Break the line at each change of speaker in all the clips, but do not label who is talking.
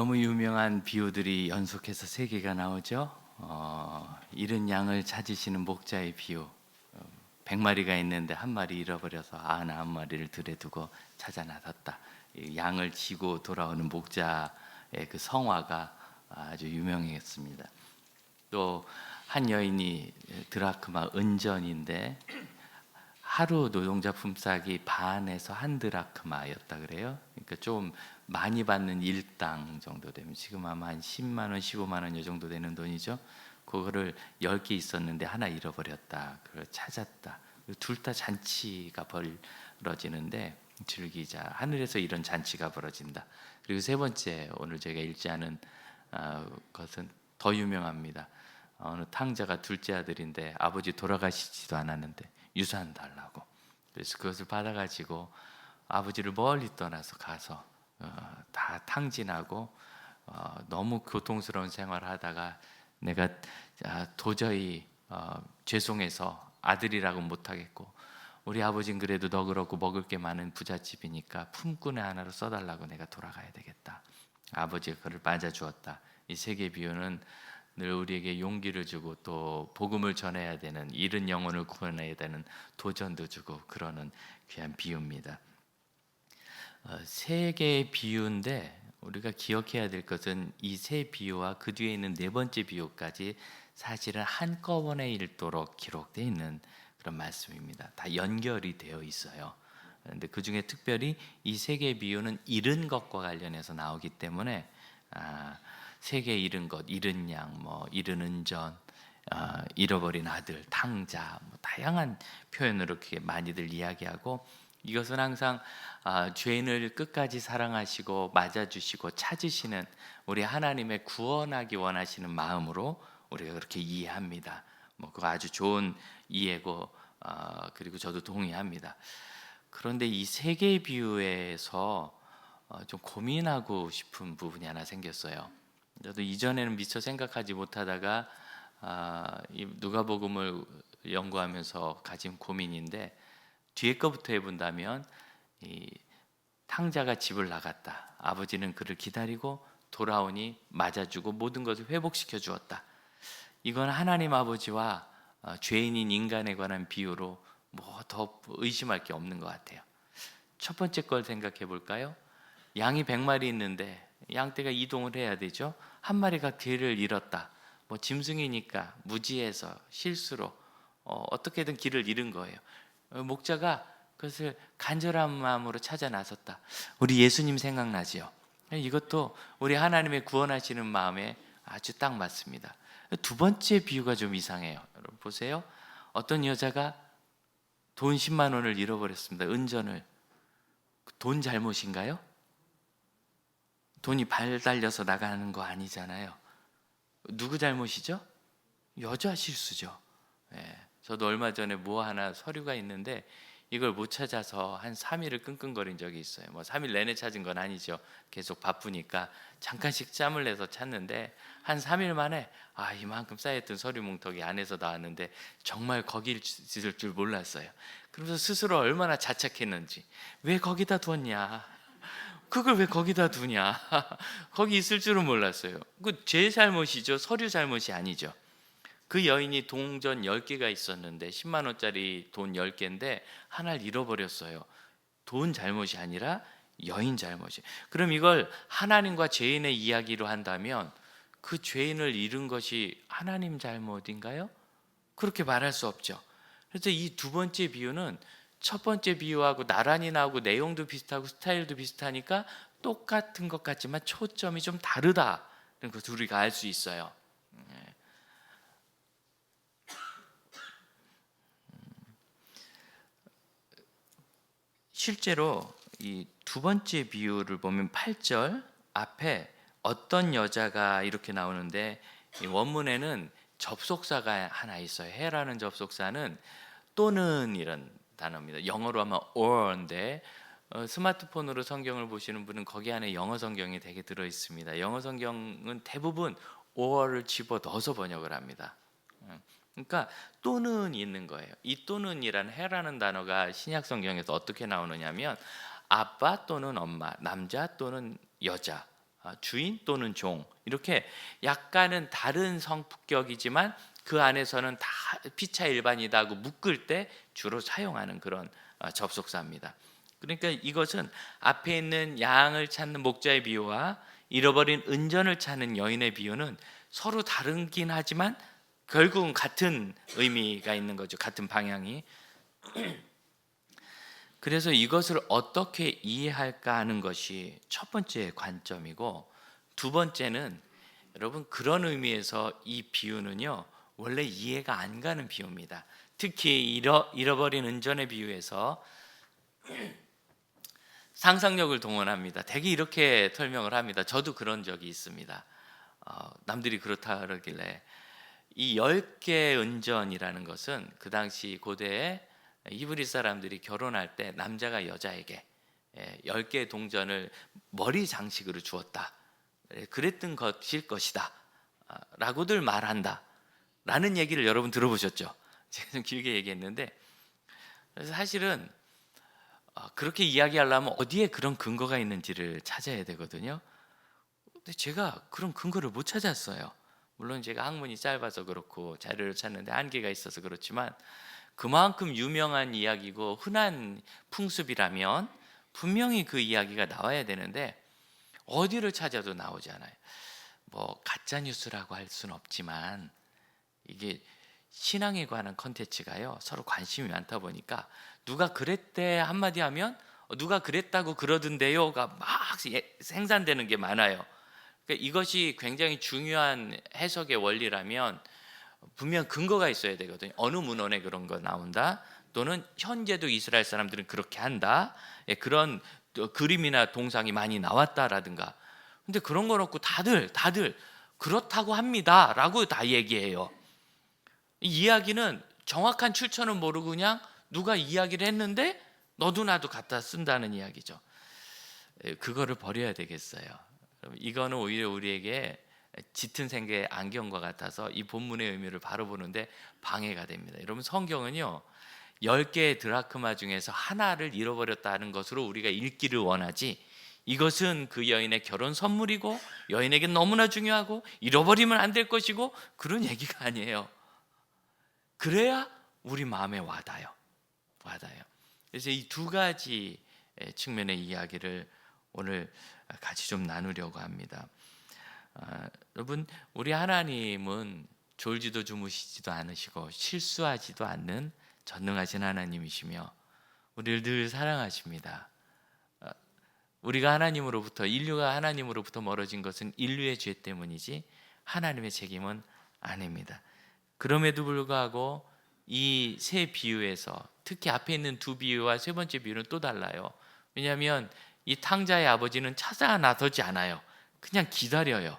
너무 유명한 비유들이 연속해서 세 개가 나오죠. 잃은 양을 찾으시는 목자의 비유. 100마리가 있는데 한 마리 잃어버려서 91마리를 들에 두고 찾아 나섰다. 이 양을 지고 돌아오는 목자의 그 성화가 아주 유명했습니다. 또 한 여인이 드라크마 은전인데 하루 노동자 품삯이 반에서 한 드라크마였다 그래요. 그러니까 좀 많이 받는 일당 정도 되면 지금 아마 한 10만 원, 15만 원 이 정도 되는 돈이죠. 그거를 10개 있었는데 하나 잃어버렸다. 그걸 찾았다. 둘 다 잔치가 벌어지는데 즐기자. 하늘에서 이런 잔치가 벌어진다. 그리고 세 번째 오늘 제가 읽지 않은 것은 더 유명합니다. 어느 탕자가 둘째 아들인데 아버지 돌아가시지도 않았는데 유산 달라고. 그래서 그것을 받아가지고 아버지를 멀리 떠나서 가서 다 탕진하고 너무 고통스러운 생활을 하다가 내가 도저히 죄송해서 아들이라고 못하겠고 우리 아버지는 그래도 너 그렇고 먹을 게 많은 부잣집이니까 품꾼의 하나로 써달라고 내가 돌아가야 되겠다. 아버지가 그를 맞아주었다. 이 세 개 비유는 늘 우리에게 용기를 주고 또 복음을 전해야 되는 잃은 영혼을 구원해야 되는 도전도 주고 그러는 귀한 비유입니다. 세 개의 비유인데 우리가 기억해야 될 것은 이 세 비유와 그 뒤에 있는 네 번째 비유까지 사실은 한꺼번에 읽도록 기록되어 있는 그런 말씀입니다. 다 연결이 되어 있어요. 그런데 그 중에 특별히 이 세 개의 비유는 잃은 것과 관련해서 나오기 때문에 세 개 잃은 것, 잃은 양, 잃은 은전, 잃어버린 아들, 탕자, 다양한 표현으로 이렇게 많이들 이야기하고 이것은 항상 죄인을 끝까지 사랑하시고 맞아주시고 찾으시는 우리 하나님의 구원하기 원하시는 마음으로 우리가 그렇게 이해합니다. 그거 아주 좋은 이해고 그리고 저도 동의합니다. 그런데 이 세 개의 비유에서 좀 고민하고 싶은 부분이 하나 생겼어요. 저도 이전에는 미처 생각하지 못하다가 이 누가복음을 연구하면서 가진 고민인데 뒤에 거부터 해본다면 이 탕자가 집을 나갔다. 아버지는 그를 기다리고 돌아오니 맞아주고 모든 것을 회복시켜 주었다. 이건 하나님 아버지와 죄인인 인간에 관한 비유로 더 의심할 게 없는 것 같아요. 첫 번째 걸 생각해 볼까요? 양이 100마리 있는데 양떼가 이동을 해야 되죠. 한 마리가 길을 잃었다. 짐승이니까 무지해서 실수로 어떻게든 길을 잃은 거예요. 목자가 그것을 간절한 마음으로 찾아 나섰다. 우리 예수님 생각나지요. 이것도 우리 하나님의 구원하시는 마음에 아주 딱 맞습니다. 두 번째 비유가 좀 이상해요. 여러분 보세요. 어떤 여자가 돈 10만 원을 잃어버렸습니다. 은전을. 돈 잘못인가요? 돈이 발 달려서 나가는 거 아니잖아요. 누구 잘못이죠? 여자 실수죠. 저도 얼마 전에 하나 서류가 있는데 이걸 못 찾아서 한 3일을 끙끙거린 적이 있어요. 3일 내내 찾은 건 아니죠. 계속 바쁘니까 잠깐씩 짬을 내서 찾는데 한 3일 만에 이만큼 쌓였던 서류 뭉텅이 안에서 나왔는데 정말 거기 있을 줄 몰랐어요. 그러면서 스스로 얼마나 자책했는지 왜 거기다 뒀냐, 그걸 왜 거기다 두냐 거기 있을 줄은 몰랐어요. 그 제 잘못이죠. 서류 잘못이 아니죠. 그 여인이 동전 10개가 있었는데 10만 원짜리 돈 10개인데 하나를 잃어버렸어요. 돈 잘못이 아니라 여인 잘못이. 그럼 이걸 하나님과 죄인의 이야기로 한다면 그 죄인을 잃은 것이 하나님 잘못인가요? 그렇게 말할 수 없죠. 그래서 이 두 번째 비유는 첫 번째 비유하고 나란히 나오고 내용도 비슷하고 스타일도 비슷하니까 똑같은 것 같지만 초점이 좀 다르다는 것을 우리가 알 수 있어요. 실제로 이 두 번째 비유를 보면 8절 앞에 어떤 여자가 이렇게 나오는데 이 원문에는 접속사가 하나 있어요. 해라는 접속사는 또는 이런 단어입니다. 영어로 하면 or인데 스마트폰으로 성경을 보시는 분은 거기 안에 영어 성경이 되게 들어 있습니다. 영어 성경은 대부분 or를 집어 넣어서 번역을 합니다. 그러니까 또는 있는 거예요. 이 또는이란 해라는 단어가 신약 성경에서 어떻게 나오느냐면 아빠 또는 엄마, 남자 또는 여자, 주인 또는 종, 이렇게 약간은 다른 성격이지만 그 안에서는 다 피차 일반이다 하고 묶을 때 주로 사용하는 그런 접속사입니다. 그러니까 이것은 앞에 있는 양을 찾는 목자의 비유와 잃어버린 은전을 찾는 여인의 비유는 서로 다르긴 하지만 결국은 같은 의미가 있는 거죠. 같은 방향이. 그래서 이것을 어떻게 이해할까 하는 것이 첫 번째 관점이고, 두 번째는 여러분, 그런 의미에서 이 비유는요 원래 이해가 안 가는 비유입니다. 특히 잃어버린 은전의 비유에서 상상력을 동원합니다. 대개 이렇게 설명을 합니다. 저도 그런 적이 있습니다. 남들이 그렇다 그러길래, 이 10개 은전이라는 것은 그 당시 고대에 히브리 사람들이 결혼할 때 남자가 여자에게 10개의 동전을 머리 장식으로 주었다, 그랬던 것일 것이다 라고들 말한다 라는 얘기를 여러분 들어보셨죠? 제가 좀 길게 얘기했는데, 그래서 사실은 그렇게 이야기하려면 어디에 그런 근거가 있는지를 찾아야 되거든요. 근데 제가 그런 근거를 못 찾았어요. 물론 제가 학문이 짧아서 그렇고 자료를 찾는데 한계가 있어서 그렇지만, 그만큼 유명한 이야기고 흔한 풍습이라면 분명히 그 이야기가 나와야 되는데 어디를 찾아도 나오지 않아요. 뭐 가짜 뉴스라고 할 수는 없지만 이게 신앙에 관한 컨텐츠가요 서로 관심이 많다 보니까 누가 그랬대 한마디 하면 누가 그랬다고 그러던데요가 막 생산되는 게 많아요. 그러니까 이것이 굉장히 중요한 해석의 원리라면 분명 근거가 있어야 되거든요. 어느 문헌에 그런 거 나온다, 또는 현재도 이스라엘 사람들은 그렇게 한다, 그런 그림이나 동상이 많이 나왔다라든가. 근데 그런 거 놓고 다들 그렇다고 합니다 라고 다 얘기해요. 이 이야기는 정확한 출처는 모르고 그냥 누가 이야기를 했는데 너도 나도 갖다 쓴다는 이야기죠. 그거를 버려야 되겠어요. 이거는 오히려 우리에게 짙은 생의 안경과 같아서 이 본문의 의미를 바로 보는데 방해가 됩니다. 여러분, 성경은요 10개의 드라크마 중에서 하나를 잃어버렸다는 것으로 우리가 읽기를 원하지, 이것은 그 여인의 결혼 선물이고 여인에게 너무나 중요하고 잃어버리면 안 될 것이고 그런 얘기가 아니에요. 그래야 우리 마음에 와닿아요. 그래서 이 두 가지 측면의 이야기를 오늘 같이 좀 나누려고 합니다. 여러분, 우리 하나님은 졸지도 주무시지도 않으시고 실수하지도 않는 전능하신 하나님이시며 우리를 늘 사랑하십니다. 우리가 하나님으로부터, 인류가 하나님으로부터 멀어진 것은 인류의 죄 때문이지 하나님의 책임은 아닙니다. 그럼에도 불구하고 이 세 비유에서 특히 앞에 있는 두 비유와 세 번째 비유는 또 달라요. 왜냐하면 이 탕자의 아버지는 찾아 나서지 않아요. 그냥 기다려요.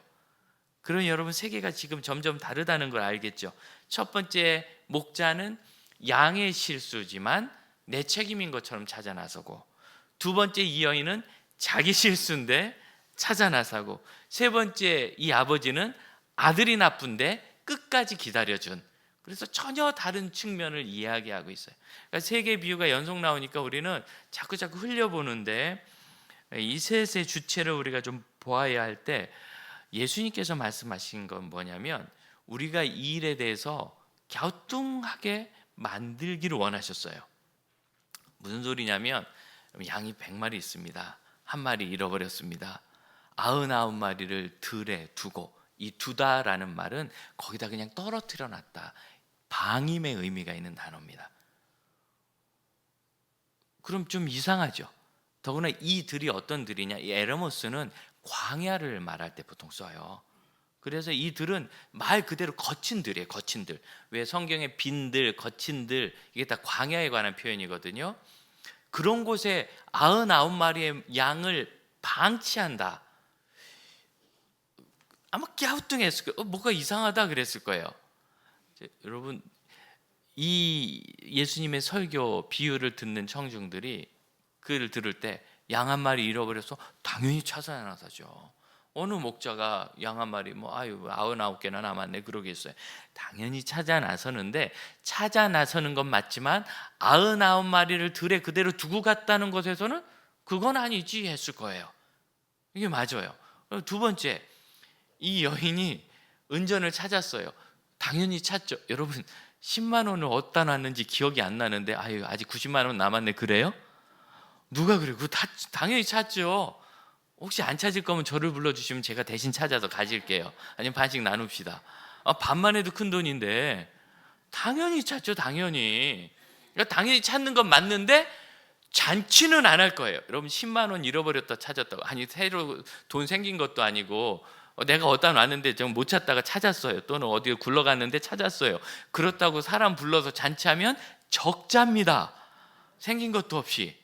그러니 여러분, 세계가 지금 점점 다르다는 걸 알겠죠. 첫 번째 목자는 양의 실수지만 내 책임인 것처럼 찾아 나서고, 두 번째 이 여인은 자기 실수인데 찾아 나서고, 세 번째 이 아버지는 아들이 나쁜데 끝까지 기다려준, 그래서 전혀 다른 측면을 이야기하고 있어요. 그러니까 세 개의 비유가 연속 나오니까 우리는 자꾸 흘려보는데, 이 셋의 주체를 우리가 좀 보아야 할 때 예수님께서 말씀하신 건 뭐냐면, 우리가 이 일에 대해서 갸우뚱하게 만들기를 원하셨어요. 무슨 소리냐면, 양이 100마리 있습니다. 한 마리 잃어버렸습니다. 99마리를 들에 두고, 이 두다라는 말은 거기다 그냥 떨어뜨려 놨다, 방임의 의미가 있는 단어입니다. 그럼 좀 이상하죠. 더구나 이 들이 어떤 들이냐, 이 에르모스는 광야를 말할 때 보통 써요. 그래서 이 들은 말 그대로 거친 들이에요. 거친 들. 왜 성경에 빈들, 거친 들, 이게 다 광야에 관한 표현이거든요. 그런 곳에 99마리의 양을 방치한다. 아마 갸우뚱했을 거예요. 뭐가 이상하다 그랬을 거예요. 여러분, 이 예수님의 설교 비유를 듣는 청중들이 그를 들을 때 양 한 마리 잃어버려서 당연히 찾아 나서죠. 어느 목자가 양 한 마리 99개나 남았네 그러겠어요. 당연히 찾아 나서는데, 찾아 나서는 건 맞지만 99마리를 들에 그대로 두고 갔다는 것에서는 그건 아니지 했을 거예요. 이게 맞아요. 두 번째, 이 여인이 은전을 찾았어요. 당연히 찾죠. 여러분 10만 원을 어디다 놨는지 기억이 안 나는데 아유 아직 90만 원 남았네. 그래요? 누가 그래요? 그거 다 당연히 찾죠. 혹시 안 찾을 거면 저를 불러주시면 제가 대신 찾아서 가질게요. 아니면 반씩 나눕시다. 반만 해도 큰 돈인데 당연히 찾죠. 당연히. 그러니까 당연히 찾는 건 맞는데 잔치는 안 할 거예요. 여러분 10만 원 잃어버렸다 찾았다고, 아니 새로 돈 생긴 것도 아니고 내가 어디다 놨는데 좀 못 찾다가 찾았어요. 또는 어디에 굴러갔는데 찾았어요. 그렇다고 사람 불러서 잔치하면 적자입니다. 생긴 것도 없이.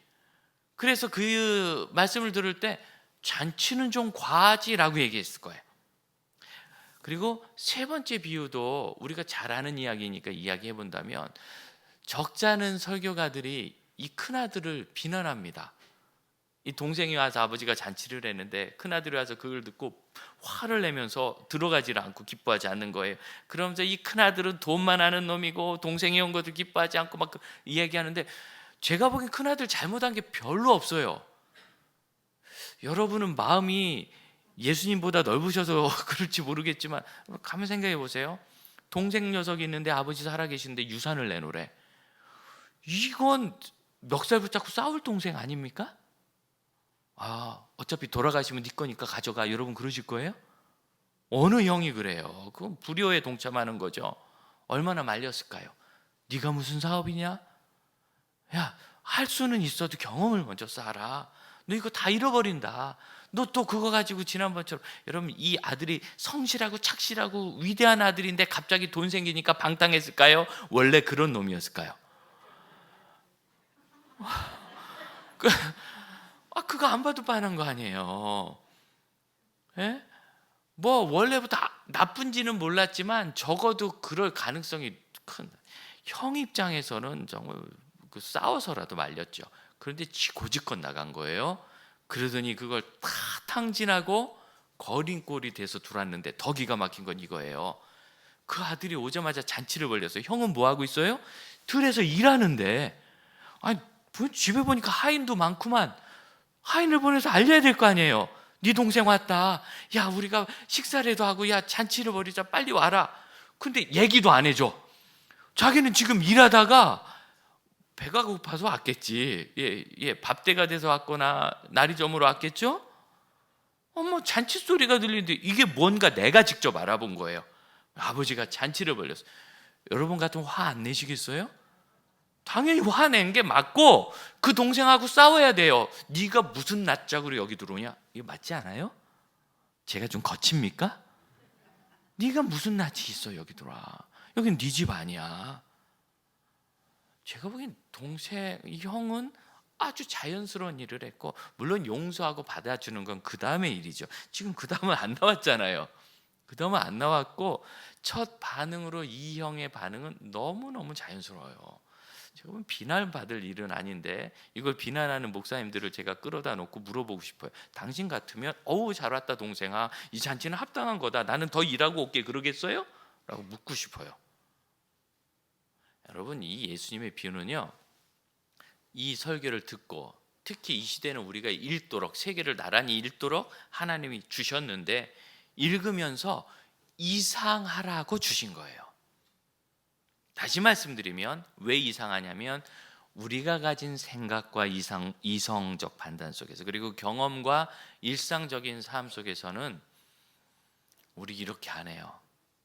그래서 그 말씀을 들을 때 잔치는 좀 과하지라고 얘기했을 거예요. 그리고 세 번째 비유도 우리가 잘 아는 이야기니까 이야기해 본다면, 적잖은 설교가들이 이 큰아들을 비난합니다. 이 동생이 와서 아버지가 잔치를 했는데 큰아들이 와서 그걸 듣고 화를 내면서 들어가지를 않고 기뻐하지 않는 거예요. 그러면서 이 큰아들은 돈만 아는 놈이고 동생이 온 것도 기뻐하지 않고 막 이야기하는데, 제가 보기엔 큰아들 잘못한 게 별로 없어요. 여러분은 마음이 예수님보다 넓으셔서 그럴지 모르겠지만 가만 생각해 보세요. 동생 녀석이 있는데 아버지 살아계시는데 유산을 내놓으래. 이건 멱살 붙잡고 싸울 동생 아닙니까? 어차피 돌아가시면 네 거니까 가져가. 여러분 그러실 거예요? 어느 형이 그래요? 그건 불효에 동참하는 거죠. 얼마나 말렸을까요? 네가 무슨 사업이냐? 야, 할 수는 있어도 경험을 먼저 쌓아라. 너 이거 다 잃어버린다. 너 또 그거 가지고 지난번처럼. 여러분 이 아들이 성실하고 착실하고 위대한 아들인데 갑자기 돈 생기니까 방탕했을까요? 원래 그런 놈이었을까요? 그거 안 봐도 뻔한 거 아니에요. 예? 뭐 원래부터 나쁜지는 몰랐지만 적어도 그럴 가능성이 큰. 형 입장에서는 정말 싸워서라도 말렸죠. 그런데 고지껏 나간 거예요. 그러더니 그걸 다 탕진하고 거린꼴이 돼서 들어왔는데, 더 기가 막힌 건 이거예요. 그 아들이 오자마자 잔치를 벌렸어요. 형은 뭐 하고 있어요? 들에서 일하는데, 아니 집에 보니까 하인도 많구만. 하인을 보내서 알려야 될 거 아니에요. 네 동생 왔다. 야, 우리가 식사라도 하고 야 잔치를 벌이자. 빨리 와라. 근데 얘기도 안 해줘. 자기는 지금 일하다가 배가 고파서 왔겠지. 밥때가 돼서 왔거나 날이 저물어 왔겠죠. 잔치 소리가 들리는데 이게 뭔가 내가 직접 알아본 거예요. 아버지가 잔치를 벌렸어. 여러분 같으면 화 안 내시겠어요? 당연히 화낸 게 맞고, 그 동생하고 싸워야 돼요. 네가 무슨 낯짝으로 여기 들어오냐? 이거 맞지 않아요? 제가 좀 거칩니까? 네가 무슨 낯이 있어 여기 들어와. 여긴 네 집 아니야. 제가 보기엔 이 형은 아주 자연스러운 일을 했고, 물론 용서하고 받아주는 건 그 다음의 일이죠. 지금 그 다음은 안 나왔잖아요. 그 다음은 안 나왔고, 첫 반응으로 이 형의 반응은 너무너무 자연스러워요. 제가 보면 비난받을 일은 아닌데 이걸 비난하는 목사님들을 제가 끌어다 놓고 물어보고 싶어요. 당신 같으면 어우 잘 왔다 동생아, 이 잔치는 합당한 거다. 나는 더 일하고 올게. 그러겠어요? 라고 묻고 싶어요. 여러분 이 예수님의 비유는요, 이 설교를 듣고 특히 이 시대는 우리가 읽도록, 세계를 나란히 읽도록 하나님이 주셨는데, 읽으면서 이상하라고 주신 거예요. 다시 말씀드리면 왜 이상하냐면, 우리가 가진 생각과 이성적 판단 속에서, 그리고 경험과 일상적인 삶 속에서는 우리 이렇게 안 해요.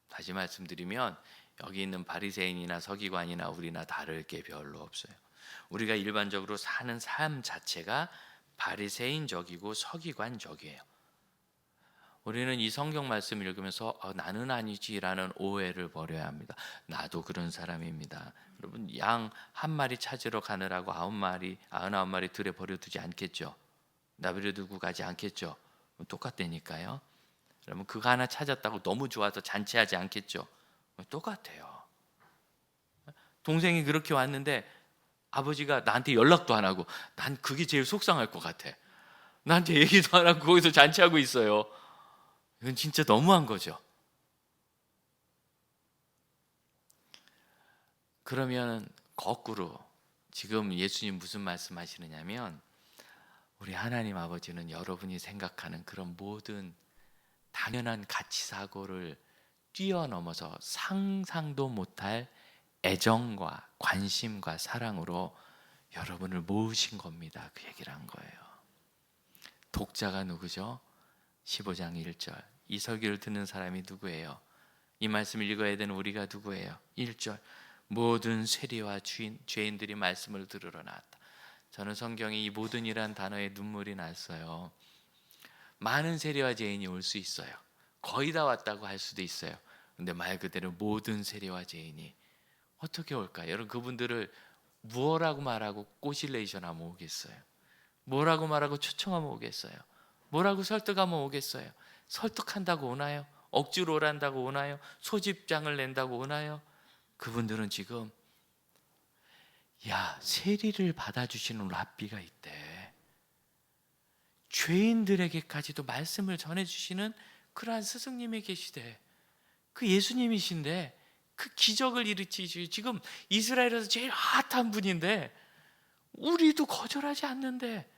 다시 말씀드리면 여기 있는 바리새인이나 서기관이나 우리나 다를 게 별로 없어요. 우리가 일반적으로 사는 삶 자체가 바리새인적이고 서기관적이에요. 우리는 이 성경 말씀을 읽으면서 나는 아니지라는 오해를 버려야 합니다. 나도 그런 사람입니다. 여러분 양 한 마리 찾으러 가느라고 99마리 들에 버려두지 않겠죠. 나버려두고 가지 않겠죠. 똑같다니까요. 여러분 그거 하나 찾았다고 너무 좋아서 잔치하지 않겠죠. 똑같아요. 동생이 그렇게 왔는데 아버지가 나한테 연락도 안 하고, 난 그게 제일 속상할 것 같아. 나한테 얘기도 안 하고 거기서 잔치하고 있어요. 이건 진짜 너무한 거죠. 그러면 거꾸로 지금 예수님 무슨 말씀하시느냐면, 우리 하나님 아버지는 여러분이 생각하는 그런 모든 당연한 가치 사고를 뛰어넘어서 상상도 못할 애정과 관심과 사랑으로 여러분을 모으신 겁니다. 그 얘기를 한 거예요. 독자가 누구죠? 15장 1절. 이 설교를 듣는 사람이 누구예요? 이 말씀을 읽어야 되는 우리가 누구예요? 1절. 모든 세리와 죄인들이 말씀을 들으러 나왔다. 저는 성경에 이 모든이란 단어에 눈물이 났어요. 많은 세리와 죄인이 올 수 있어요. 거의 다 왔다고 할 수도 있어요. 근데 말 그대로 모든 세리와 죄인이 어떻게 올까요? 여러분, 그분들을 무엇라고 말하고 꼬실레이션 하면 오겠어요? 뭐라고 말하고 초청하면 오겠어요? 뭐라고 설득하면 오겠어요? 설득한다고 오나요? 억지로 오란다고 오나요? 소집장을 낸다고 오나요? 그분들은 지금 세리를 받아주시는 랍비가 있대. 죄인들에게까지도 말씀을 전해주시는 그러한 스승님이 계시대. 그 예수님이신데 그 기적을 일으키시 지금 이스라엘에서 제일 핫한 분인데 우리도 거절하지 않는데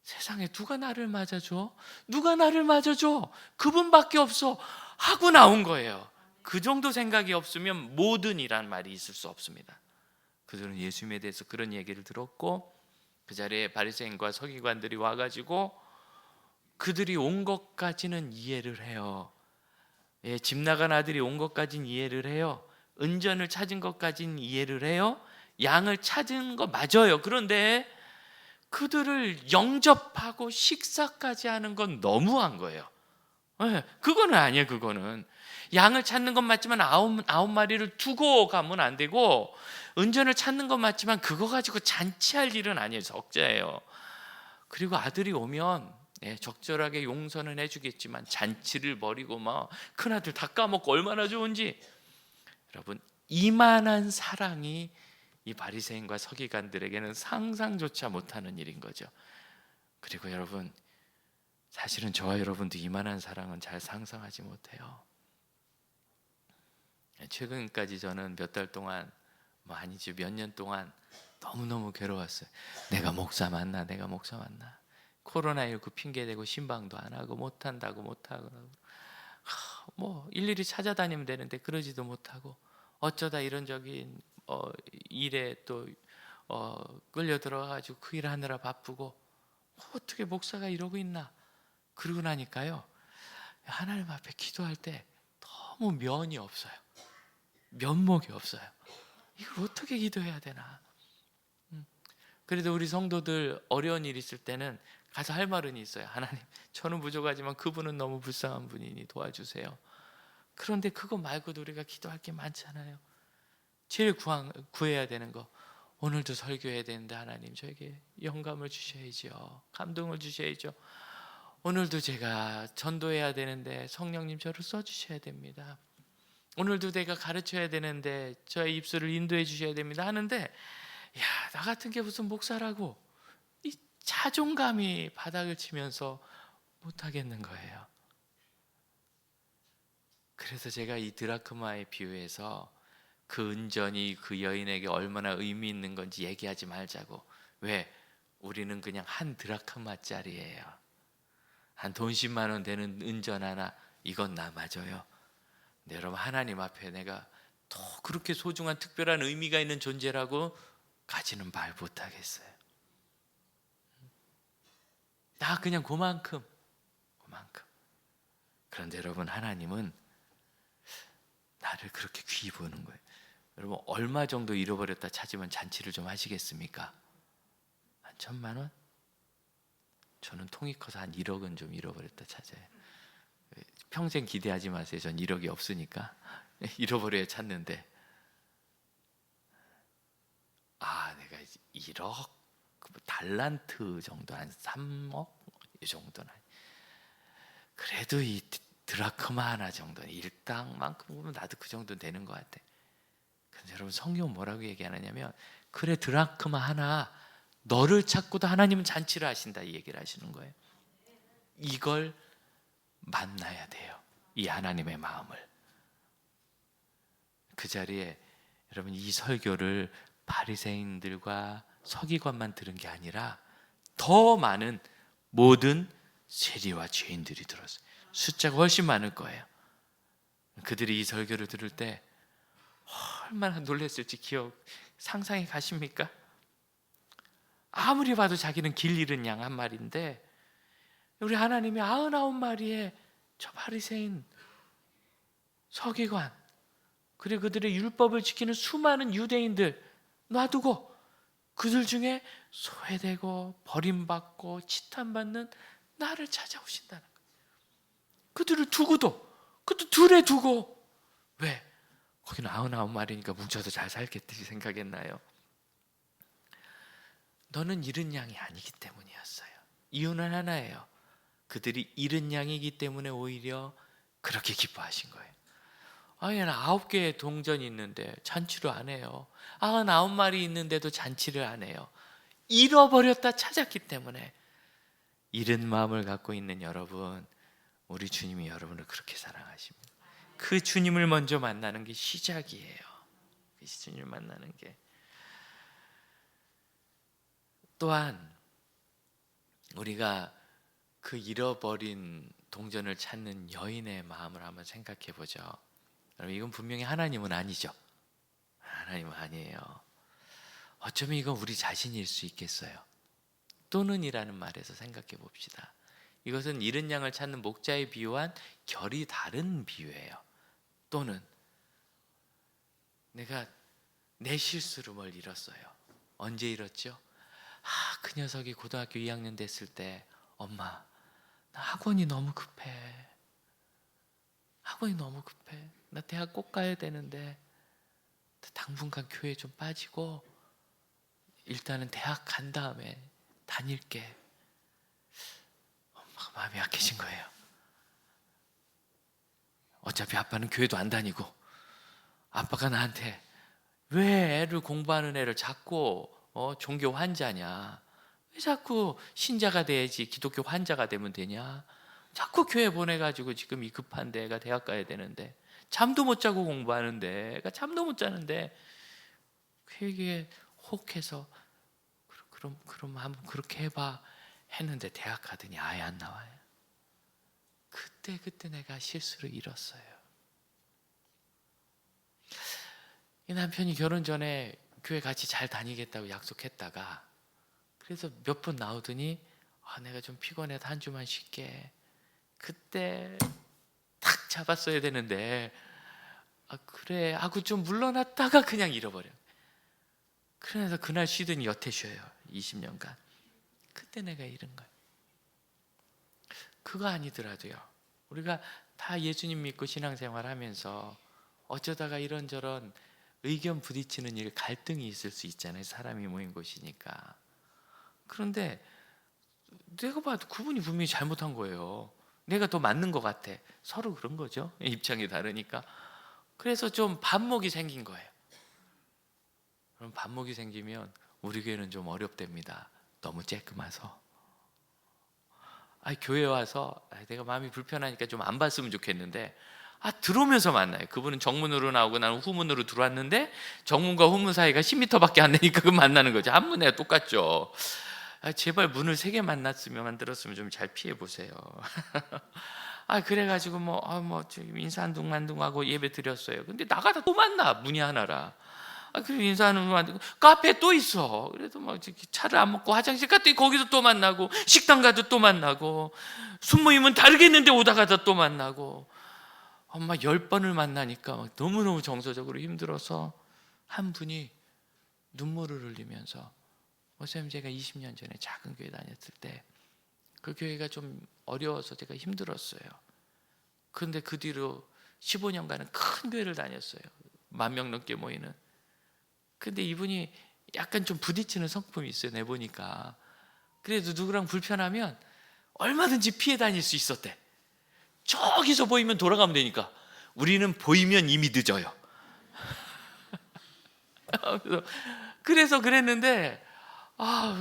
세상에 누가 나를 맞아줘? 누가 나를 맞아줘? 그분밖에 없어 하고 나온 거예요. 그 정도 생각이 없으면 모든이란 말이 있을 수 없습니다. 그들은 예수님에 대해서 그런 얘기를 들었고 그 자리에 바리새인과 서기관들이 와가지고 그들이 온 것까지는 이해를 해요. 집 나간 아들이 온 것까지는 이해를 해요. 은전을 찾은 것까지는 이해를 해요. 양을 찾은 거 맞아요. 그런데 그들을 영접하고 식사까지 하는 건 너무한 거예요. 그거는 아니에요. 그거는 양을 찾는 건 맞지만 아홉 마리를 두고 가면 안 되고, 은전을 찾는 건 맞지만 그거 가지고 잔치할 일은 아니에요. 적자예요. 그리고 아들이 오면 적절하게 용서는 해주겠지만 잔치를 벌이고 막 큰아들 다 까먹고 얼마나 좋은지. 여러분, 이만한 사랑이 이 바리새인과 서기관들에게는 상상조차 못하는 일인 거죠. 그리고 여러분, 사실은 저와 여러분도 이만한 사랑은 잘 상상하지 못해요. 최근까지 저는 몇 달 동안, 아니지 몇 년 동안 너무너무 괴로웠어요. 내가 목사 맞나? 내가 목사 맞나? 코로나19 핑계대고 신방도 안 하고 못한다고 못하고 일일이 찾아다니면 되는데 그러지도 못하고 어쩌다 이런저런 일에 또 끌려 들어가가지고 그 일 하느라 바쁘고 어떻게 목사가 이러고 있나? 그러고 나니까요, 하나님 앞에 기도할 때 너무 면이 없어요. 면목이 없어요. 이걸 어떻게 기도해야 되나? 그래도 우리 성도들 어려운 일 있을 때는 가서 할 말은 있어요. 하나님, 저는 부족하지만 그분은 너무 불쌍한 분이니 도와주세요. 그런데 그거 말고도 우리가 기도할 게 많잖아요. 제일 구해야 되는 거, 오늘도 설교해야 되는데 하나님 저에게 영감을 주셔야죠. 감동을 주셔야죠. 오늘도 제가 전도해야 되는데 성령님 저를 써주셔야 됩니다. 오늘도 내가 가르쳐야 되는데 저의 입술을 인도해 주셔야 됩니다 하는데, 나 같은 게 무슨 목사라고 이 자존감이 바닥을 치면서 못하겠는 거예요. 그래서 제가 이 드라크마의 비유에서 그 은전이 그 여인에게 얼마나 의미 있는 건지 얘기하지 말자고. 왜? 우리는 그냥 한 드라크마짜리예요. 한 돈 10만 원 되는 은전 하나, 이건 나 맞아요. 근데 여러분, 하나님 앞에 내가 더 그렇게 소중한 특별한 의미가 있는 존재라고 가지는 말 못하겠어요. 나 그냥 그만큼. 그런데 여러분, 하나님은 나를 그렇게 귀히 보는 거예요. 여러분, 얼마 정도 잃어버렸다 찾으면 잔치를 좀 하시겠습니까? 한 1,000만 원? 저는 통이 커서 한 1억은 좀 잃어버렸다 찾아요. 평생 기대하지 마세요. 전 1억이 없으니까. 잃어버려야 찾는데, 내가 1억 달란트 정도, 한 3억 이 정도는, 그래도 이 드라크마 하나 정도는 일당만큼 보면 나도 그 정도 되는 것 같아. 근데 여러분, 성경은 뭐라고 얘기하느냐면, 그래 드라크마 하나, 너를 찾고도 하나님은 잔치를 하신다, 이 얘기를 하시는 거예요. 이걸 만나야 돼요, 이 하나님의 마음을. 그 자리에 여러분, 이 설교를 바리새인들과 서기관만 들은 게 아니라 더 많은 모든 세리와 죄인들이 들었어요. 숫자가 훨씬 많을 거예요. 그들이 이 설교를 들을 때 얼마나 놀랐을지 상상이 가십니까? 아무리 봐도 자기는 길 잃은 양 한 마리인데 우리 하나님이 99마리의 저 바리새인, 서기관, 그리고 그들의 율법을 지키는 수많은 유대인들 놔두고 그들 중에 소외되고 버림받고 치탄받는 나를 찾아오신다는 거예요. 그들을 두고도, 그것도 둘에 두고. 왜? 거기는 99마리니까 뭉쳐서 잘 살겠듯이 생각했나요? 너는 잃은 양이 아니기 때문이었어요. 이유는 하나예요. 그들이 잃은 양이기 때문에 오히려 그렇게 기뻐하신 거예요. 아니, 9개의 동전이 있는데 잔치를 안 해요. 99마리 있는데도 잔치를 안 해요. 잃어버렸다 찾았기 때문에. 잃은 마음을 갖고 있는 여러분, 우리 주님이 여러분을 그렇게 사랑하십니다. 그 주님을 먼저 만나는 게 시작이에요. 그 주님을 만나는 게. 또한 우리가 그 잃어버린 동전을 찾는 여인의 마음을 한번 생각해 보죠. 여러분, 이건 분명히 하나님은 아니죠. 하나님은 아니에요. 어쩌면 이건 우리 자신일 수 있겠어요. 또는이라는 말에서 생각해 봅시다. 이것은 잃은 양을 찾는 목자에 비유한 결이 다른 비유예요. 또는 내가 내 실수로 뭘 잃었어요. 언제 잃었죠? 그 녀석이 고등학교 2학년 됐을 때 엄마, 나 학원이 너무 급해. 학원이 너무 급해. 나 대학 꼭 가야 되는데 당분간 교회 좀 빠지고 일단은 대학 간 다음에 다닐게. 엄마가 마음이 약해진 거예요. 어차피 아빠는 교회도 안 다니고 아빠가 나한테 왜 애를 공부하는 애를 자꾸 종교 환자냐? 왜 자꾸 신자가 돼야지 기독교 환자가 되면 되냐? 자꾸 교회 보내가지고 지금 이 급한데 애가 대학 가야 되는데 잠도 못 자고 공부하는데 애가 잠도 못 자는데 그 얘기에 혹해서 그럼 한번 그렇게 해봐 했는데 대학 가더니 아예 안 나와요. 그때 내가 실수를 잃었어요. 이 남편이 결혼 전에 교회 같이 잘 다니겠다고 약속했다가 그래서 몇 번 나오더니 내가 좀 피곤해서 한 주만 쉴게. 그때 탁 잡았어야 되는데 그래 하고 좀 물러났다가 그냥 잃어버려. 그래서 그날 쉬더니 여태 쉬어요. 20년간. 그때 내가 잃은 거예요. 그거 아니더라도요. 우리가 다 예수님 믿고 신앙생활 하면서 어쩌다가 이런저런 의견 부딪히는 일, 갈등이 있을 수 있잖아요. 사람이 모인 곳이니까. 그런데 내가 봐도 그분이 분명히 잘못한 거예요. 내가 더 맞는 것 같아. 서로 그런 거죠. 입장이 다르니까. 그래서 좀 반목이 생긴 거예요. 그럼 반목이 생기면 우리 교회는 좀 어렵답니다. 너무 쬐끔해서. 교회 와서 내가 마음이 불편하니까 좀 안 봤으면 좋겠는데 들어오면서 만나요. 그분은 정문으로 나오고 나는 후문으로 들어왔는데 정문과 후문 사이가 10m밖에 안 되니까 그 만나는 거죠. 한 문에 똑같죠. 제발 문을 3개 만들었으면 좀 잘 피해 보세요. 그래가지고 지금 인사 한둥만둥하고 예배 드렸어요. 근데 나가다 또 만나. 문이 하나라. 그리고 인사하는 분 카페 또 있어. 그래도 차를 안 먹고 화장실 갔더니 거기서 또 만나고 식당 가도 또 만나고 순모임은 다르겠는데 오다가다 또 만나고 10번을 만나니까 너무너무 정서적으로 힘들어서 한 분이 눈물을 흘리면서 선생님, 제가 20년 전에 작은 교회 다녔을 때 그 교회가 좀 어려워서 제가 힘들었어요. 그런데 그 뒤로 15년간은 큰 교회를 다녔어요. 10,000명 넘게 모이는. 근데 이분이 약간 좀 부딪히는 성품이 있어요. 내보니까. 그래도 누구랑 불편하면 얼마든지 피해 다닐 수 있었대. 저기서 보이면 돌아가면 되니까. 우리는 보이면 이미 늦어요. 그래서 그랬는데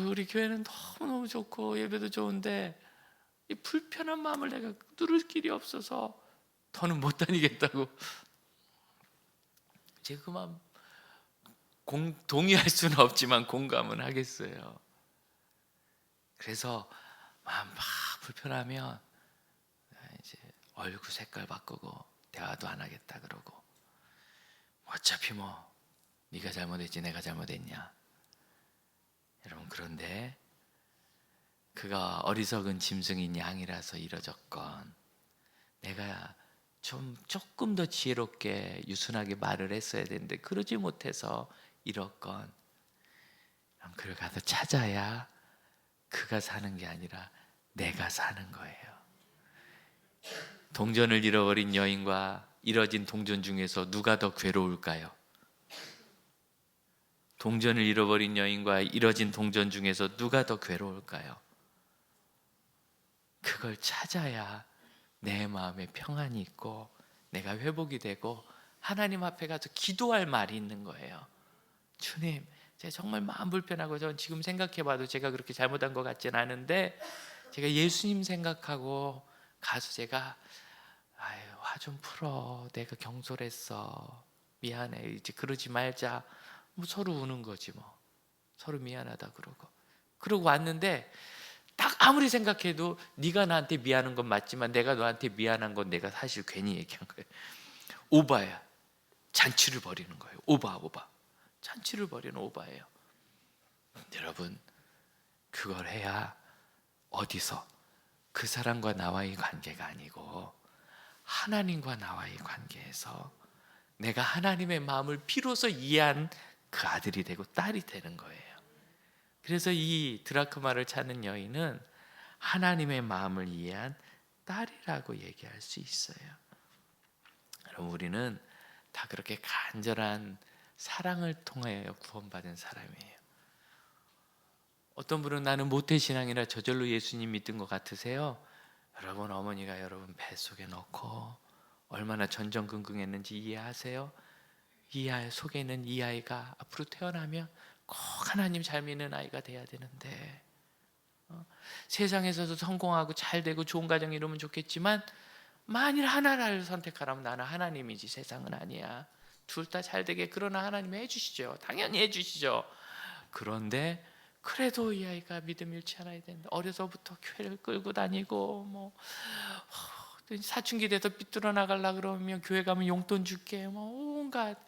우리 교회는 너무너무 좋고 예배도 좋은데 이 불편한 마음을 내가 누를 길이 없어서 더는 못 다니겠다고. 제가 그 마음 동의할 수는 없지만 공감은 하겠어요. 그래서 마음 막 불편하면 이제 얼굴 색깔 바꾸고 대화도 안 하겠다 그러고, 어차피 뭐 네가 잘못했지 내가 잘못했냐. 여러분, 그런데 그가 어리석은 짐승인 양이라서 이러졌건, 내가 조금 더 지혜롭게 유순하게 말을 했어야 되는데 그러지 못해서 이렇건, 그를 가서 찾아야 그가 사는 게 아니라 내가 사는 거예요. 동전을 잃어버린 여인과 잃어진 동전 중에서 누가 더 괴로울까요? 동전을 잃어버린 여인과 잃어진 동전 중에서 누가 더 괴로울까요? 그걸 찾아야 내 마음에 평안이 있고 내가 회복이 되고 하나님 앞에 가서 기도할 말이 있는 거예요. 주님, 제가 정말 마음 불편하고, 전 지금 생각해봐도 제가 그렇게 잘못한 것 같지는 않은데, 제가 예수님 생각하고 가서 제가 화 좀 풀어, 내가 경솔했어, 미안해, 이제 그러지 말자, 뭐 서로 우는 거지, 뭐 서로 미안하다 그러고 왔는데, 딱 아무리 생각해도 네가 나한테 미안한 건 맞지만 내가 너한테 미안한 건 내가 사실 괜히 얘기한 거예요. 오바야. 잔치를 벌이는 거예요. 오바. 잔치를 벌이는 오바예요. 여러분, 그걸 해야 어디서 그 사람과 나와의 관계가 아니고 하나님과 나와의 관계에서 내가 하나님의 마음을 비로소 이해한 그 아들이 되고 딸이 되는 거예요. 그래서 이 드라크마를 찾는 여인은 하나님의 마음을 이해한 딸이라고 얘기할 수 있어요. 여러분, 우리는 다 그렇게 간절한 사랑을 통하여 구원받은 사람이에요. 어떤 분은 나는 모태신앙이라 저절로 예수님 믿은 것 같으세요? 여러분, 어머니가 여러분 뱃속에 넣고 얼마나 전전긍긍했는지 이해하세요? 이 아이 속에 있는 이 아이가 앞으로 태어나면 꼭 하나님 잘 믿는 아이가 돼야 되는데, 세상에서도 성공하고 잘 되고 좋은 가정 이루면 좋겠지만, 만일 하나를 선택하라면 나는 하나님이지 세상은 아니야. 둘 다 잘 되게, 그러나 하나님이 해주시죠. 당연히 해주시죠. 그런데 그래도 이 아이가 믿음 잃지 않아야 되는데, 어려서부터 교회를 끌고 다니고, 뭐 사춘기 돼서 삐뚤어 나가려 그러면 교회 가면 용돈 줄게, 뭐 온갖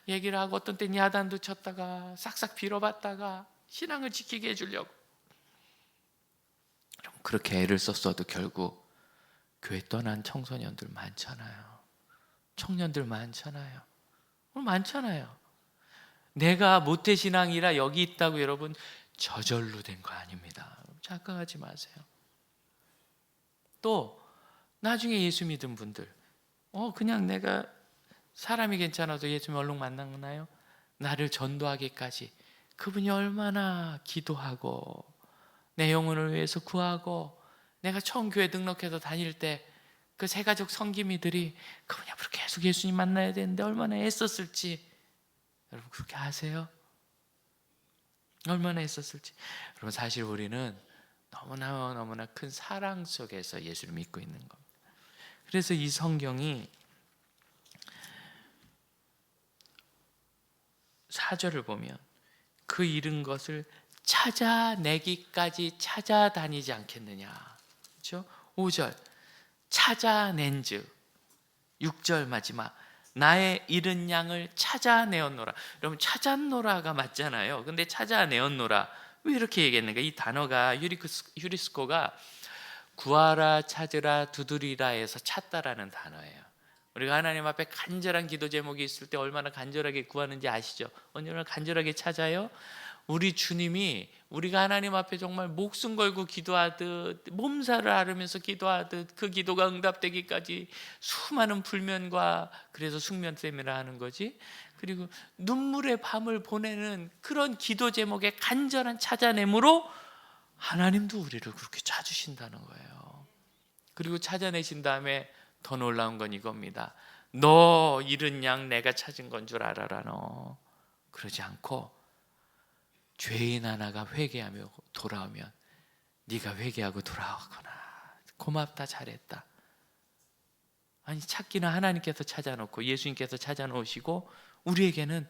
얘기를 하고, 어떤 땐 야단도 쳤다가 싹싹 빌어봤다가 신앙을 지키게 해주려고. 그렇게 애를 썼어도 결국 교회 떠난 청소년들 많잖아요. 청년들 많잖아요. 내가 모태신앙이라 여기 있다고 여러분 저절로 된 거 아닙니다. 착각하지 마세요. 또 나중에 예수 믿은 분들, 그냥 내가 사람이 괜찮아서 예수님 얼른 만나나요? 나를 전도하기까지 그분이 얼마나 기도하고 내 영혼을 위해서 구하고, 내가 처음 교회 등록해서 다닐 때 그 새가족 성기미들이 그분이 앞으로 계속 예수님 만나야 되는데 얼마나 애썼을지 여러분 그렇게 아세요? 얼마나 애썼을지. 여러분, 사실 우리는 너무나 큰 사랑 속에서 예수를 믿고 있는 겁니다. 그래서 이 성경이 4절을 보면 그 잃은 것을 찾아내기까지 찾아다니지 않겠느냐, 그렇죠? 5절 찾아낸즉, 6절 마지막 나의 잃은 양을 찾아내었노라. 여러분, 찾았노라가 맞잖아요. 근데 찾아내었노라 왜 이렇게 얘기했는가? 이 단어가 휴리스코가 구하라, 찾으라, 두드리라에서 찾다라는 단어예요. 우리가 하나님 앞에 간절한 기도 제목이 있을 때 얼마나 간절하게 구하는지 아시죠? 얼마나 간절하게 찾아요? 우리 주님이 우리가 하나님 앞에 정말 목숨 걸고 기도하듯, 몸살을 앓으면서 기도하듯 그 기도가 응답되기까지 수많은 불면과, 그래서 숙면쌤이라 하는 거지, 그리고 눈물의 밤을 보내는 그런 기도 제목의 간절한 찾아냄으로 하나님도 우리를 그렇게 찾으신다는 거예요. 그리고 찾아내신 다음에 더 놀라운 건 이겁니다. 너 잃은 양 내가 찾은 건 줄 알아라. 너 그러지 않고 죄인 하나가 회개하며 돌아오면 네가 회개하고 돌아오거나 고맙다, 잘했다. 아니, 찾기는 하나님께서 찾아놓고 예수님께서 찾아놓으시고, 우리에게는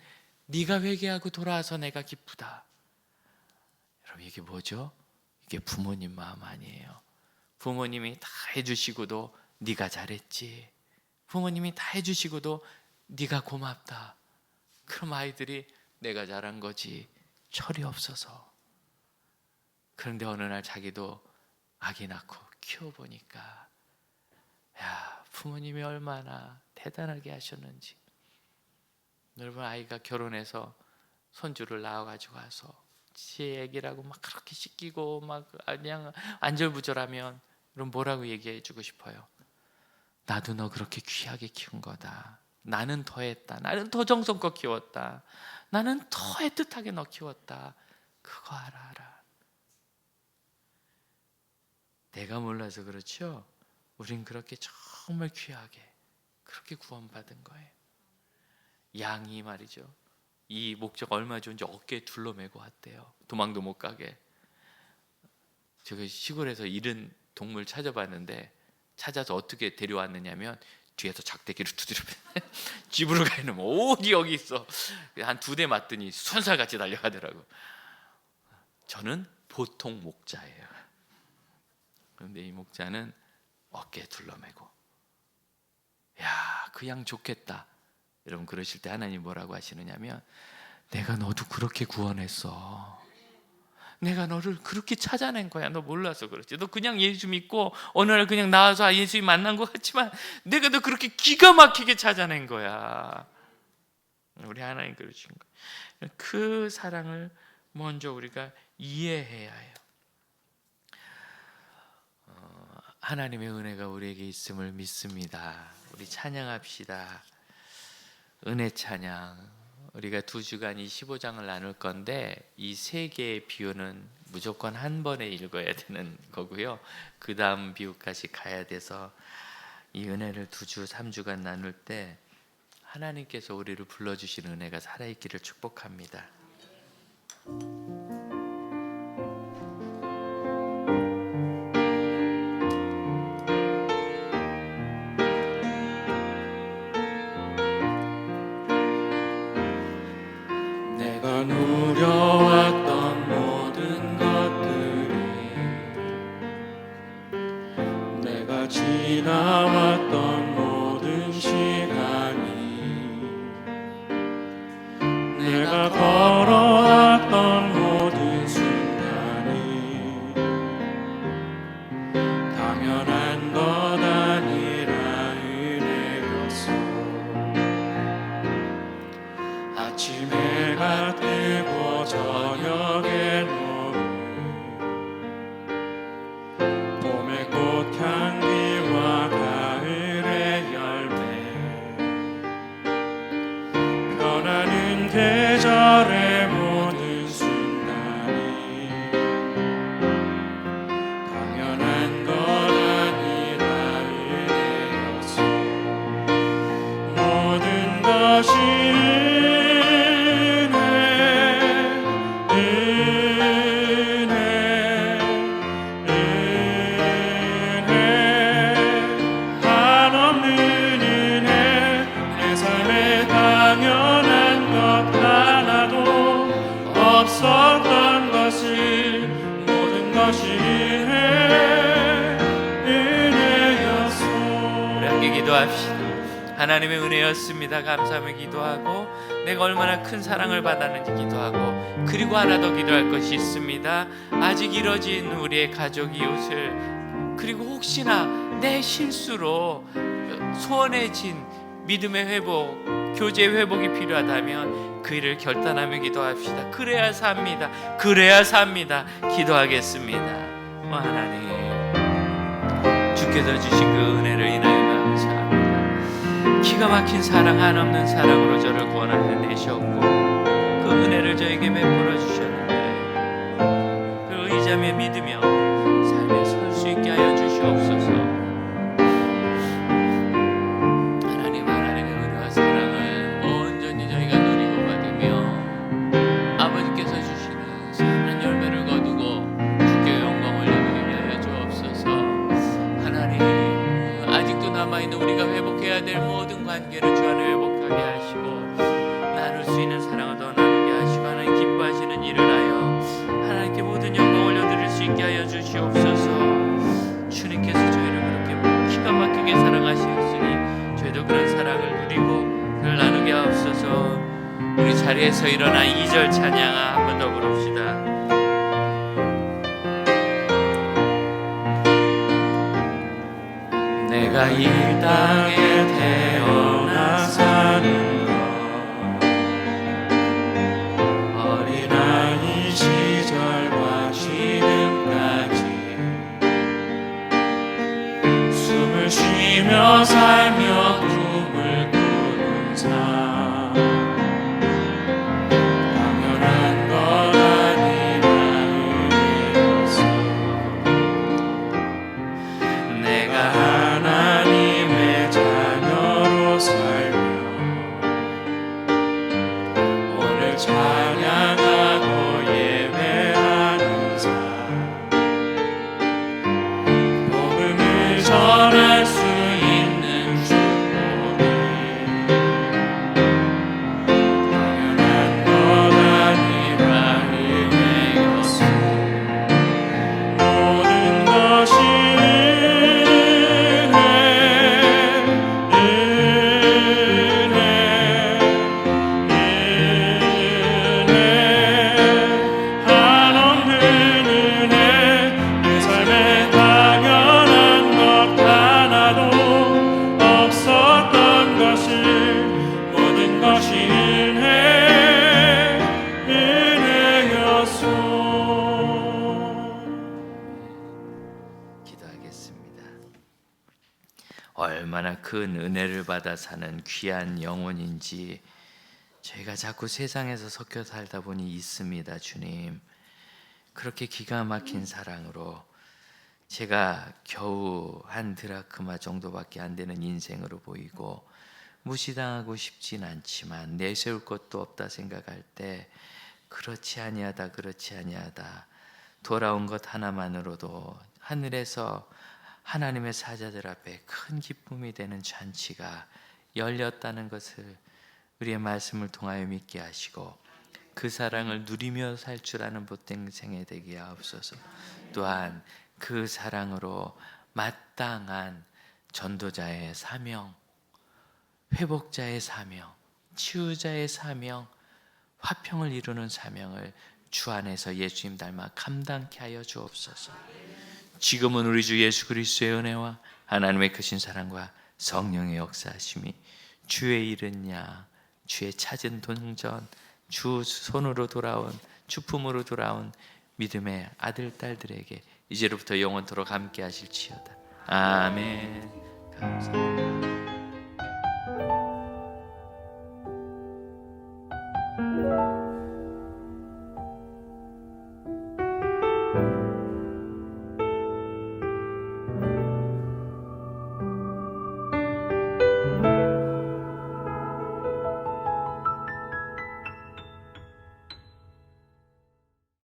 네가 회개하고 돌아와서 내가 기쁘다. 여러분, 이게 뭐죠? 이게 부모님 마음 아니에요? 부모님이 다 해주시고도 네가 잘했지. 부모님이 다 해주시고도 네가 고맙다. 그럼 아이들이 내가 잘한 거지, 철이 없어서. 그런데 어느 날 자기도 아기 낳고 키워보니까 야, 부모님이 얼마나 대단하게 하셨는지. 여러분, 아이가 결혼해서 손주를 낳아가지고 와서 지 애기라고 막 그렇게 씻기고 막 그냥 안절부절하면 그럼 뭐라고 얘기해 주고 싶어요? 나도 너 그렇게 귀하게 키운 거다. 나는 더 했다. 나는 더 정성껏 키웠다. 나는 더 애틋하게 너 키웠다. 그거 알아라. 내가 몰라서 그렇죠? 우린 그렇게 정말 귀하게 그렇게 구원받은 거예요. 양이 말이죠, 이 목자가 얼마나 좋은지 어깨에 둘러매고 왔대요. 도망도 못 가게. 제가 시골에서 잃은 동물 찾아봤는데, 찾아서 어떻게 데려왔느냐면 뒤에서 작대기를 두드려 집으로 가는 어디 여기 있어. 한 2대 맞더니 손살같이 달려가더라고. 저는 보통 목자예요. 그런데 이 목자는 어깨에 둘러매고, 야, 그 양 좋겠다. 여러분, 그러실 때 하나님 뭐라고 하시느냐면, 내가 너도 그렇게 구원했어. 내가 너를 그렇게 찾아낸 거야. 너 몰라서 그렇지. 너 그냥 예수 믿고 어느 날 그냥 나와서 예수님 만난 것 같지만 내가 너 그렇게 기가 막히게 찾아낸 거야. 우리 하나님 그러신 거예요. 그 사랑을 먼저 우리가 이해해야 해요. 하나님의 은혜가 우리에게 있음을 믿습니다. 우리 찬양합시다. 은혜 찬양. 우리가 2주간 이 15장을 나눌 건데, 이 3개의 비유는 무조건 한 번에 읽어야 되는 거고요. 그 다음 비유까지 가야 돼서 이 은혜를 2주, 3주간 나눌 때 하나님께서 우리를 불러주신 은혜가 살아있기를 축복합니다. 누려왔던 모든 것들이, 내가 지나왔던 모든 시간이, 내가 걸어왔던 모든 순간이 당연한 것 아니라 은혜였어. 아침 해가 뜨고 저녁에 노을, 봄의 꽃향기와 가을의 열매, 변하는 계절의 모든 순간이 당연한 것 아니라 은혜였어. 모든 것이 없었던 것을, 모든 것이 은혜였소. 우리 함께 기도합시다. 하나님의 은혜였습니다. 감사하며 기도하고, 내가 얼마나 큰 사랑을 받았는지 기도하고, 그리고 하나 더 기도할 것이 있습니다. 아직 이뤄진 우리의 가족 이웃을, 그리고 혹시나 내 실수로 소원해진 믿음의 회복, 교제 회복이 필요하다면 그 일을 결단하며 기도합시다. 그래야 삽니다. 그래야 삽니다. 기도하겠습니다. 하나님, 주께서 주신 그 은혜를 인하여 감사합니다. 기가 막힌 사랑, 한없는 사랑으로 저를 구원하여 내셨고, 그 은혜를 저에게 베풀어 주셨는데, 그 의지하며 믿으며 삶에 설 수 있게 하여 주시옵소서. 우리가 회복해야 될 모든 관계를 주 안에 회복하게 하시고, 나눌 수 있는 사랑을 더 나누게 하시고, 하나님 기뻐하시는 일을 하여 하나님께 모든 영광을 올려드릴 수 있게 하여 주시옵소서. 주님께서 저희를 그렇게 기가 막히게 자리에서 일어나 2절 찬양 한 번 더 부릅시다. 내가 이 땅에 태어나 사는 것, 어린아이 시절과 지금까지 숨을 쉬며 살며 꿈을 꾸는 삶, 당연한 건 아니라 은혜였어. 내가 하나님의 자녀로 살며 오늘 찬양하고 예배하는 삶, 복음을 전할 수 있는 축복이 당연한 것 아니라 은혜였어. 모든 것이 기도하겠습니다. 얼마나 큰 은혜를 받아 사는 귀한 영혼인지 저희가 자꾸 세상에서 섞여 살다 보니 있습니다. 주님, 그렇게 기가 막힌 사랑으로 제가 겨우 한 드라크마 정도밖에 안 되는 인생으로 보이고 무시당하고 싶진 않지만 내세울 것도 없다 생각할 때 그렇지 아니하다 돌아온 것 하나만으로도 하늘에서 하나님의 사자들 앞에 큰 기쁨이 되는 잔치가 열렸다는 것을 우리의 말씀을 통하여 믿게 하시고 그 사랑을 누리며 살 줄 아는 보탬 생애 되게 하옵소서. 또한 그 사랑으로 마땅한 전도자의 사명, 회복자의 사명, 치유자의 사명, 화평을 이루는 사명을 주 안에서 예수님 닮아 감당케 하여 주옵소서. 지금은 우리 주 예수 그리스도의 은혜와 하나님의 크신 사랑과 성령의 역사하심이 주의 이른 야, 주의 찾은 동전, 주 손으로 돌아온, 주 품으로 돌아온 믿음의 아들 딸들에게 이제로부터 영원토록 함께 하실지어다. 아멘. 감사합니다.